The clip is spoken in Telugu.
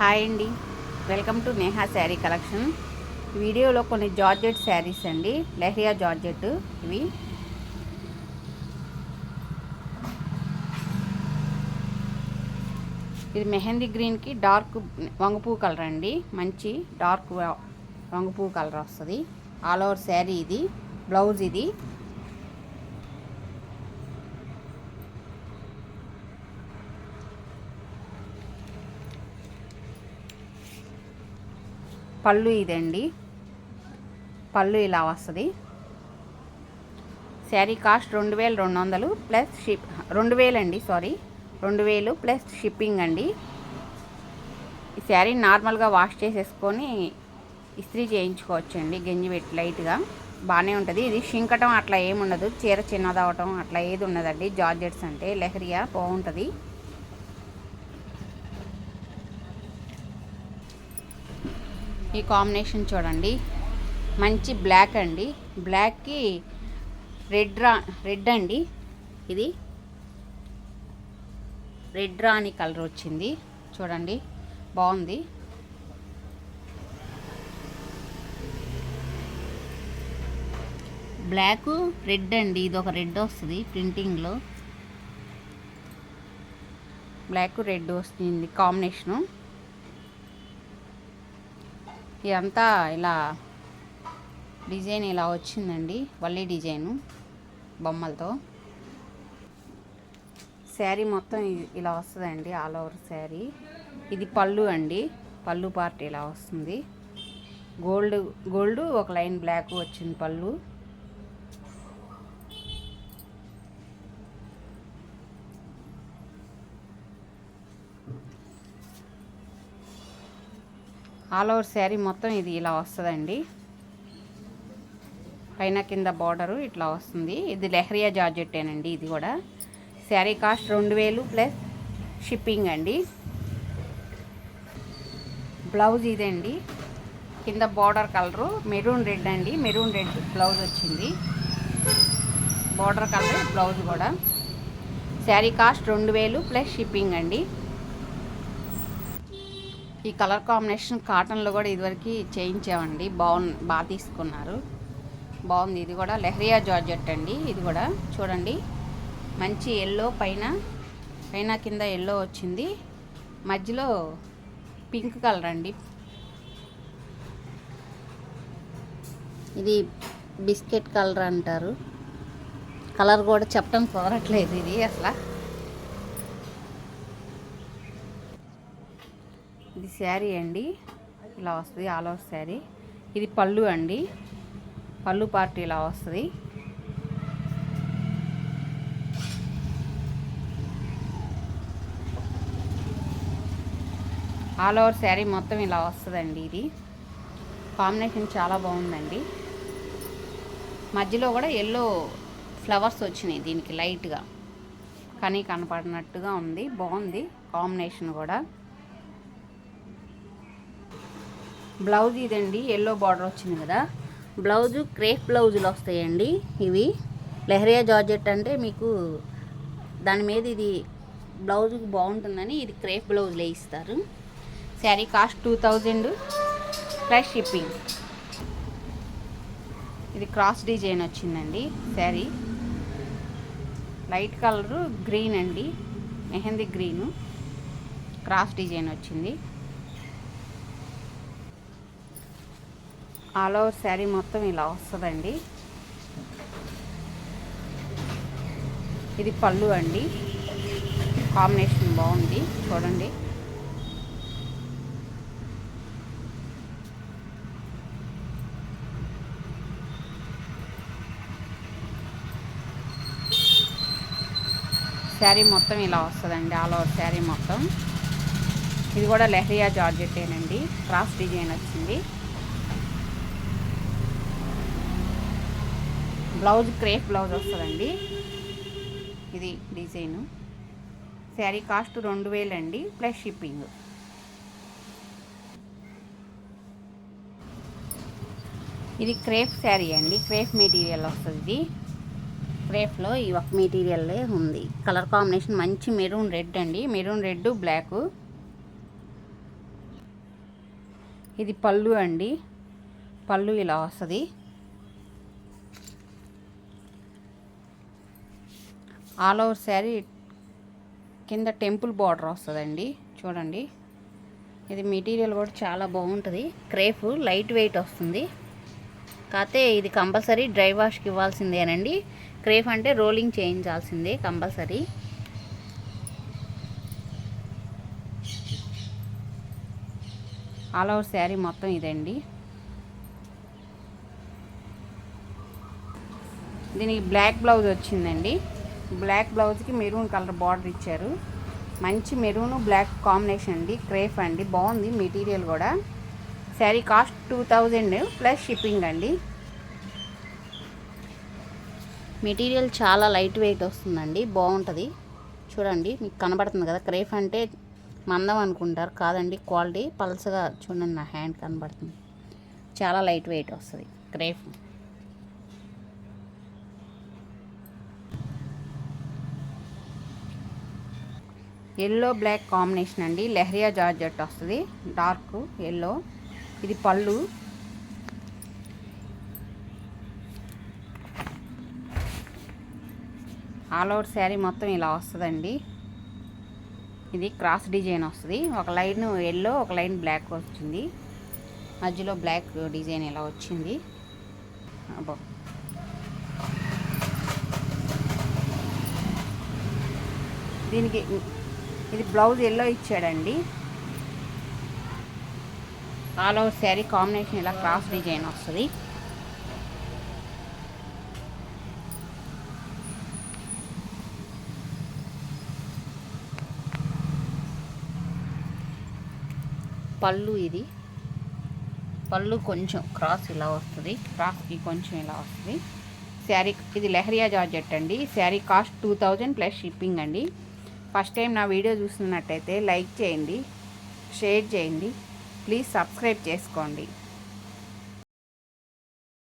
హాయ్ అండి, welcome to Neha sari collection. వీడియోలో కొన్ని జార్జెట్ శారీస్ అండి, లెహరియా జార్జెట్. ఇది మెహందీ గ్రీన్కి డార్క్ వంగపూ కలర్ అండి. మంచి డార్క్ వంగపూ కలర్ వస్తుంది. ఆల్ ఓవర్ శారీ ఇది. బ్లౌజ్ ఇది. పళ్ళు ఇదండి. పళ్ళు ఇలా వస్తుంది. శారీ కాస్ట్ 2200 ప్లస్ 2000 అండి. 2000 ప్లస్ షిప్పింగ్ అండి. ఈ శారీ నార్మల్గా వాష్ చేసేసుకొని ఇస్త్రీ చేయించుకోవచ్చండి. గంజి పెట్టి లైట్గా బాగానే ఉంటుంది. ఇది షింకటం అట్లా ఏముండదు. చీర చిన్నదవటం అట్లా ఏది ఉండదండి. జార్జెట్స్ అంటే లెహరియా బాగుంటుంది. ఈ కాంబినేషన్ చూడండి, మంచి బ్లాక్ అండి. బ్లాక్కి రెడ్ అండి. ఇది రెడ్ రాణి కలర్ వచ్చింది చూడండి, బాగుంది. బ్లాక్ రెడ్ అండి. ఇది ఒక రెడ్ వస్తుంది ప్రింటింగ్లో. బ్లాక్ రెడ్ వస్తుంది కాంబినేషను. ఇదంతా ఇలా డిజైన్ ఇలా వచ్చిందండి, వల్లి డిజైను బొమ్మలతో. శారీ మొత్తం ఇలా వస్తుందండి, ఆల్ ఓవర్ శారీ. ఇది పళ్ళు అండి. పళ్ళు పార్ట్ ఇలా వస్తుంది. గోల్డ్ ఒక లైన్ బ్లాక్ వచ్చింది పళ్ళు. ఆల్ ఓవర్ శారీ మొత్తం ఇది ఇలా వస్తుందండి. పైన కింద బార్డరు ఇట్లా వస్తుంది. ఇది లెహరియా జార్జెట్టేనండి. ఇది కూడా శారీ కాస్ట్ 2000 ప్లస్ షిప్పింగ్ అండి. బ్లౌజ్ ఇదండి. కింద బార్డర్ కలరు మెరూన్ రెడ్ అండి. మెరూన్ రెడ్ బ్లౌజ్ వచ్చింది. బార్డర్ కలర్ బ్లౌజ్ కూడా. శారీ కాస్ట్ 2000 ప్లస్ షిప్పింగ్ అండి. ఈ కలర్ కాంబినేషన్ కాటన్లో కూడా ఇదివరకు చేయించామండి. బాగా తీసుకున్నారు. బాగుంది. ఇది కూడా లెహరియా జార్జెట్ అండి. ఇది కూడా చూడండి, మంచి ఎల్లో పైన కింద ఎల్లో వచ్చింది. మధ్యలో పింక్ కలర్ అండి. ఇది బిస్కెట్ కలర్ అంటారు. కలర్ కూడా చెప్పడం కుదరట్లేదు ఇది అసలు. ఇది శారీ అండి, ఇలా వస్తుంది ఆల్ ఓవర్ శారీ. ఇది పళ్ళు అండి. పళ్ళు పార్ట్ ఇలా వస్తుంది. ఆల్ ఓవర్ శారీ మొత్తం ఇలా వస్తుందండి. ఇది కాంబినేషన్ చాలా బాగుందండి. మధ్యలో కూడా ఎల్లో ఫ్లవర్స్ వచ్చినాయి దీనికి లైట్గా, కానీ కనపడినట్టుగా ఉంది. బాగుంది కాంబినేషన్ కూడా. బ్లౌజ్ ఇదండి. ఎల్లో బార్డర్ వచ్చింది కదా. బ్లౌజు క్రేప్ బ్లౌజులు వస్తాయండి. ఇవి లెహరియా జార్జెట్ అంటే మీకు దాని మీద ఇది బ్లౌజుకి బాగుంటుందని ఇది క్రేప్ బ్లౌజులే ఇస్తారు. Sari cost 2000 plus shipping. ఇది క్రాస్ డిజైన్ వచ్చిందండి శారీ. లైట్ కలరు గ్రీన్ అండి, మెహందీ గ్రీను. క్రాస్ డిజైన్ వచ్చింది. ఆల్ ఓవర్ శారీ మొత్తం ఇలా వస్తుందండి. ఇది పళ్ళు అండి. కాంబినేషన్ బాగుంది చూడండి. శారీ మొత్తం ఇలా వస్తుందండి, ఆల్ ఓవర్ శారీ మొత్తం. ఇది కూడా లెహరియా జార్జెట్టేనండి. క్రాస్ డిజైన్ వచ్చింది. బ్లౌజ్ క్రేప్ బ్లౌజ్ వస్తుందండి. ఇది డిజైను. శారీ కాస్ట్ 2000 అండి ప్లస్ షిప్పింగ్. ఇది క్రేప్ శారీ అండి. క్రేప్ మెటీరియల్ వస్తుంది. ఇది క్రేప్లో ఈ ఒక మెటీరియల్లే ఉంది. కలర్ కాంబినేషన్ మంచి మెరూన్ రెడ్ అండి. Maroon red black. ఇది పళ్ళు అండి, పళ్ళు ఇలా వస్తుంది. ఆల్ ఓవర్ శారీ కింద టెంపుల్ బార్డర్ వస్తుందండి. చూడండి, ఇది మెటీరియల్ కూడా చాలా బాగుంటుంది. క్రేప్ లైట్ వెయిట్ వస్తుంది. కాకపోతే ఇది కంపల్సరీ డ్రై వాష్కి ఇవ్వాల్సిందేనండి. క్రేప్ అంటే రోలింగ్ చేయించాల్సిందే కంపల్సరీ. ఆల్ ఓవర్ శారీ మొత్తం ఇదండి. దీనికి బ్లాక్ బ్లౌజ్ వచ్చిందండి. బ్లాక్ బ్లౌజ్కి మెరూన్ కలర్ బార్డర్ ఇచ్చారు. మంచి మెరూన్ బ్లాక్ కాంబినేషన్ అండి. క్రేప్ అండి, బాగుంది మెటీరియల్ కూడా. శారీ కాస్ట్ 2000 ప్లస్ షిప్పింగ్ అండి. మెటీరియల్ చాలా లైట్ వెయిట్ వస్తుందండి, బాగుంటుంది. చూడండి, మీకు కనబడుతుంది కదా, క్రేప్ అంటే మందం అనుకుంటారు, కాదండి, క్వాలిటీ పల్సగా. చూడండి, నా హ్యాండ్ కనబడుతుంది. చాలా లైట్ వెయిట్ వస్తుంది క్రేప్. ఎల్లో బ్లాక్ కాంబినేషన్ అండి. లెహరియా జార్జెట్ వస్తుంది, డార్క్ ఎల్లో. ఇది పళ్ళు. ఆల్ ఓవర్ శారీ మొత్తం ఇలా వస్తుందండి. ఇది క్రాస్ డిజైన్ వస్తుంది. ఒక లైన్ ఎల్లో, ఒక లైన్ బ్లాక్ వచ్చింది. మధ్యలో బ్లాక్ డిజైన్ ఇలా వచ్చింది. దీనికి ఇది బ్లౌజ్ ఎల్లో ఇచ్చాడండి. ఆల్ ఓవర్ శారీ కాంబినేషన్ ఇలా క్రాస్ డిజైన్ వస్తుంది. పళ్ళు, ఇది పళ్ళు కొంచెం క్రాస్ ఇలా వస్తుంది, క్రాస్కి కొంచెం ఇలా వస్తుంది. శారీ ఇది లెహరియా జార్జెట్ అండి. శారీ కాస్ట్ 2000 ప్లస్ షిప్పింగ్ అండి. ఫస్ట్ టైం నా వీడియో చూస్తున్నట్టయితే లైక్ చేయండి, షేర్ చేయండి, ప్లీజ్ సబ్స్క్రైబ్ చేసుకోండి.